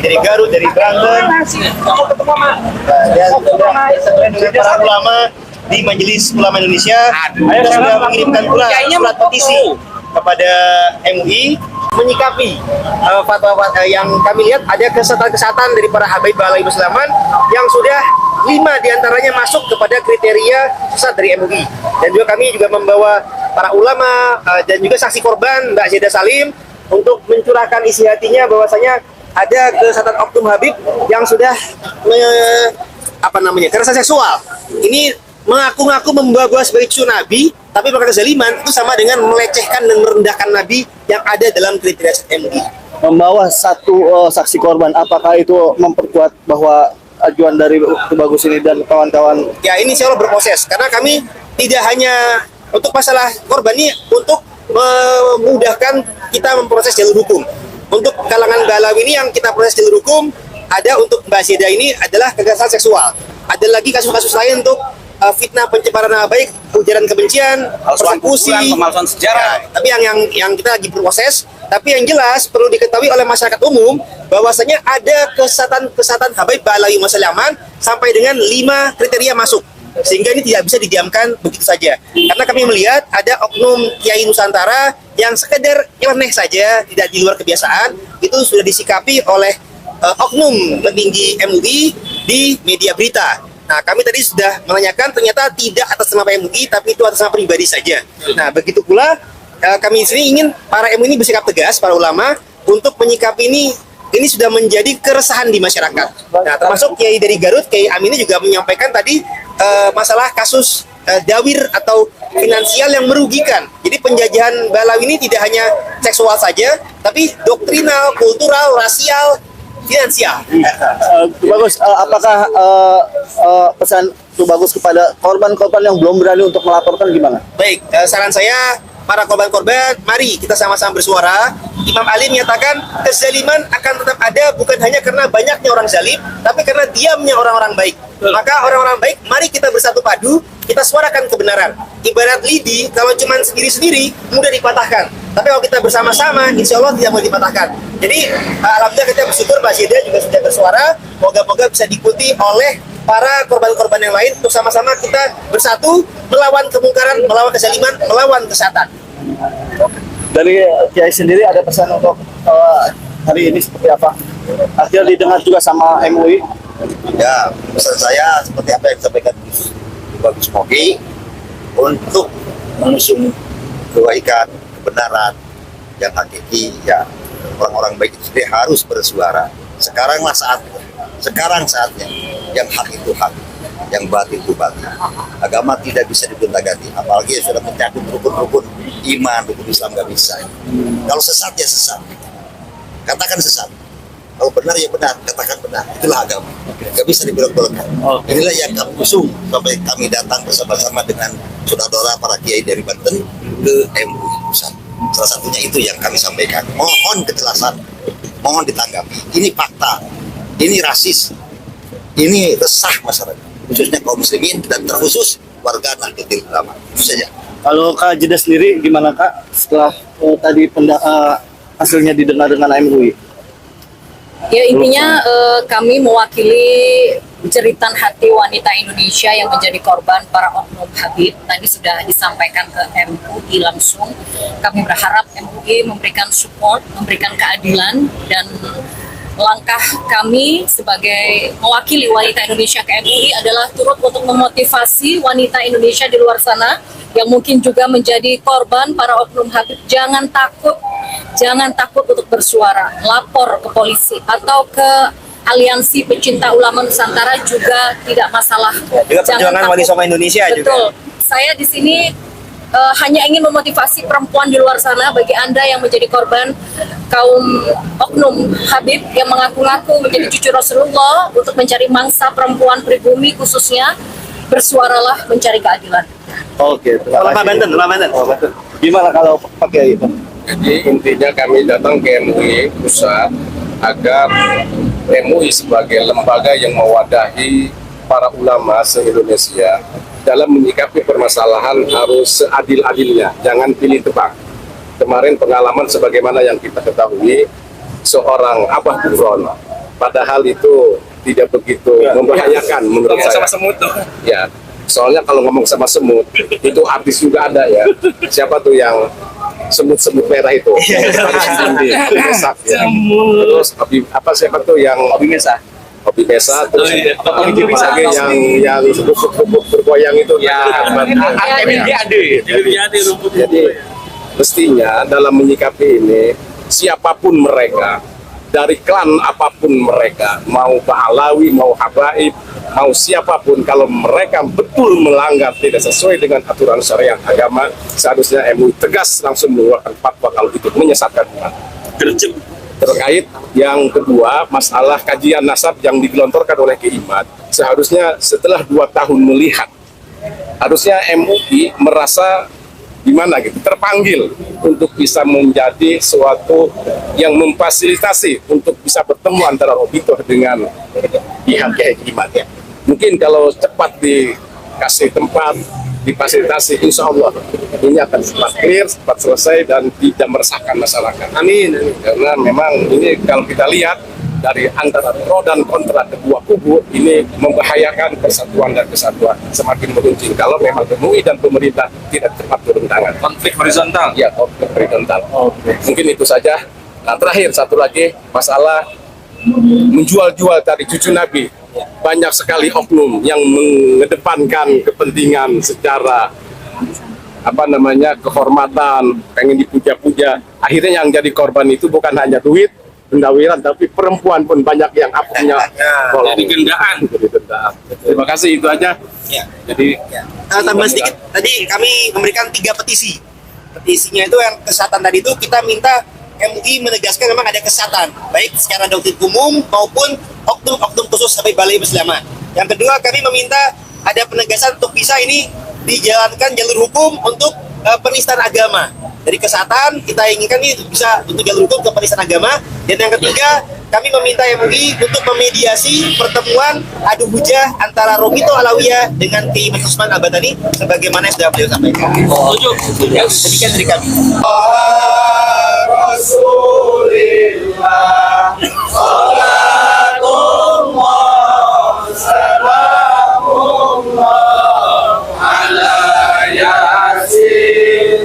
dari Garut, dari Banten, dan dengan para ulama di Majelis Ulama Indonesia. Kita sudah mengirimkan pula surat petisi kepada MUI menyikapi fatwa yang kami lihat ada kesesatan dari para habaib balai Musliman yang sudah 5 diantaranya masuk kepada kriteria sesat dari MUI. Dan juga kami juga membawa para ulama dan juga saksi korban Mbak Zeda Salim untuk mencurahkan isi hatinya bahwasanya ada kesesatan oknum Habib yang sudah kekerasan seksual. Ini mengaku-ngaku membawa sebagai cucu Nabi, tapi melakukan kezaliman itu sama dengan melecehkan dan merendahkan Nabi yang ada dalam kriteria MUI. Membawa satu saksi korban, apakah itu memperkuat bahwa ajuan dari Tubagus ini dan kawan-kawan? Ya, ini insya Allah berproses, karena kami tidak hanya untuk masalah korban ini, untuk memudahkan kita memproses jalur hukum. Untuk kalangan Balawi ini yang kita proses jalur hukum, ada untuk Mbak Zeda ini adalah kekerasan seksual. Ada lagi kasus-kasus lain untuk fitnah, pencemaran nama baik, ujaran kebencian, persekusi, pemalsuan sejarah. Ya, tapi yang kita lagi berproses. Tapi yang jelas perlu diketahui oleh masyarakat umum bahwasanya ada kesesatan habaib Balawi Musliman sampai dengan 5 kriteria masuk. Sehingga ini tidak bisa didiamkan begitu saja. Karena kami melihat ada oknum Kiai Nusantara yang sekedar nyeleneh saja, tidak di luar kebiasaan, itu sudah disikapi oleh oknum petinggi MUI di media berita. Nah, kami tadi sudah menanyakan, ternyata tidak atas nama MUI, tapi itu atas nama pribadi saja. Nah, begitu pula kami di sini ingin para MUI ini bersikap tegas, para ulama, untuk menyikapi ini sudah menjadi keresahan di masyarakat. Nah, termasuk Kiai dari Garut, Kiai Amini juga menyampaikan tadi masalah kasus dawir atau finansial yang merugikan. Jadi penjajahan Balawi ini tidak hanya seksual saja, tapi doktrinal, kultural, rasial, finansial. Tubagus, apakah pesan Tubagus kepada korban-korban yang belum berani untuk melaporkan gimana? Baik, saran saya, para korban-korban, mari kita sama-sama bersuara. Imam Ali menyatakan kezaliman akan tetap ada bukan hanya karena banyaknya orang zalim, tapi karena diamnya orang-orang baik. Maka orang-orang baik, mari kita bersatu padu, kita suarakan kebenaran. Ibarat lidi, kalau cuma sendiri-sendiri, mudah dipatahkan. Tapi kalau kita bersama-sama, insya Allah tidak mudah dipatahkan. Jadi, alhamdulillah kita bersyukur, Mbak Zeda juga sudah bersuara. Moga-moga bisa diikuti oleh para korban-korban yang lain untuk sama-sama kita bersatu melawan kemungkaran, melawan kezaliman, melawan kesesatan. Dari Kiai sendiri ada pesan untuk hari ini seperti apa? Akhirnya didengar juga sama MUI. Ya, pesan saya seperti apa yang disampaikan Bagus Moki untuk mengusung kebaikan, kebenaran yang hakiki. Ya, orang-orang baik itu harus bersuara. Sekaranglah saatnya. Sekarang saatnya. Yang hak itu hak, yang batil itu batil. Agama tidak bisa digonta-ganti, apalagi sudah mencakup rukun-rukun iman, rukun Islam nggak bisa. Kalau sesat ya sesat, katakan sesat. Kalau benar ya benar, katakan benar. Itulah agama. Nggak bisa dibelok-belokkan. Inilah yang kami usung sampai kami datang bersama-sama dengan saudara para kiai dari Banten ke MUI Pusat. Salah satunya itu yang kami sampaikan. Mohon kejelasan, mohon ditanggapi. Ini fakta, ini rasis. Ini resah masyarakat, khususnya kaum muslimin dan terkhusus warga Nahdlatul Ulama. Itu saja. Kalau Kak Zeda sendiri gimana Kak setelah tadi hasilnya didengar dengan MUI? Ya, intinya kami mewakili jeritan hati wanita Indonesia yang menjadi korban para oknum Habib. Tadi sudah disampaikan ke MUI langsung. Kami berharap MUI memberikan support, memberikan keadilan, dan langkah kami sebagai mewakili wanita Indonesia ke MUI adalah turut untuk memotivasi wanita Indonesia di luar sana yang mungkin juga menjadi korban para oknum Habib. Jangan takut untuk bersuara, lapor ke polisi atau ke Aliansi Pecinta Ulama Nusantara juga tidak masalah. Juga perjuangan Wali Songo Indonesia. Betul. Juga. Saya di sini hanya ingin memotivasi perempuan di luar sana, bagi Anda yang menjadi korban kaum oknum Habib yang mengaku-ngaku menjadi cucu Rasulullah, untuk mencari mangsa perempuan pribumi khususnya, bersuaralah mencari keadilan. Oke, terima kasih. Banten. Gimana kalau pakai itu? Jadi intinya kami datang ke MUI Pusat agar MUI sebagai lembaga yang mewadahi para ulama se-Indonesia dalam menyikapi permasalahan harus seadil-adilnya, jangan pilih tebak. Kemarin pengalaman sebagaimana yang kita ketahui, seorang Abah Gufron padahal itu tidak begitu membahayakan menurut saya. Sama semut tuh. Ya, soalnya kalau ngomong sama semut itu artis juga ada ya. Siapa tuh yang semut-semut merah itu? Harus dindi, mesak, ya. Terus siapa tuh yang Hobi biasa. Hobi Mesa, terus Oh, iya. lagi yang bubuk-bubuk bergoyang itu. Ya, Jadi mestinya dalam menyikapi ini, siapapun mereka, dari klan apapun mereka, mau Pahlawi, mau Habaib, mau siapapun, kalau mereka betul melanggar tidak sesuai dengan aturan syariat agama, seharusnya MUI tegas langsung mengeluarkan fatwa kalau itu menyesatkan umat. Terkait yang kedua, masalah kajian nasab yang digelontorkan oleh Kiimat, seharusnya setelah 2 tahun melihat, harusnya MUI merasa gimana gitu, terpanggil untuk bisa menjadi suatu yang memfasilitasi untuk bisa bertemu antara Robito dengan pihak Kiimat ya. Mungkin kalau cepat dikasih tempat, difasilitasi, insya Allah ini akan cepat clear, cepat selesai dan tidak meresahkan masyarakat. Amin. Karena memang ini kalau kita lihat dari antara pro dan kontra kedua kubu ini membahayakan persatuan dan kesatuan semakin meruncing kalau memang MUI dan pemerintah tidak cepat turun tangan. Konflik horizontal. Ya, konflik horizontal. Mungkin itu saja. Nah, terakhir satu lagi masalah menjual-jual tadi cucu Nabi. Banyak sekali oknum yang mengedepankan kepentingan secara kehormatan, pengen dipuja-puja. Akhirnya yang jadi korban itu bukan hanya duit, pendawiran, tapi perempuan pun banyak yang punya Jadi gendaan. Terima kasih, itu aja. Ya. Jadi Tambah sedikit, tadi kami memberikan 3 petisi. Petisinya itu yang kesehatan tadi itu kita minta MUI menegaskan memang ada kesehatan, baik secara doktrin umum maupun oknum-oknum khusus sampai Balai Berselamat. Yang kedua, kami meminta ada penegasan untuk bisa ini dijalankan jalur hukum untuk penistaan agama. Dari kesehatan kita inginkan ini bisa untuk jalur hukum ke penistaan agama. Dan yang ketiga, kami meminta MUI untuk memediasi pertemuan adu hujah antara Robito Alawiyah dengan Kiai Usman Al-Batani sebagaimana yang sudah beliau sampaikan. Setuju. Ya, demikian dari kami. Rasulillah, salatullah, salamullah, ala yasin.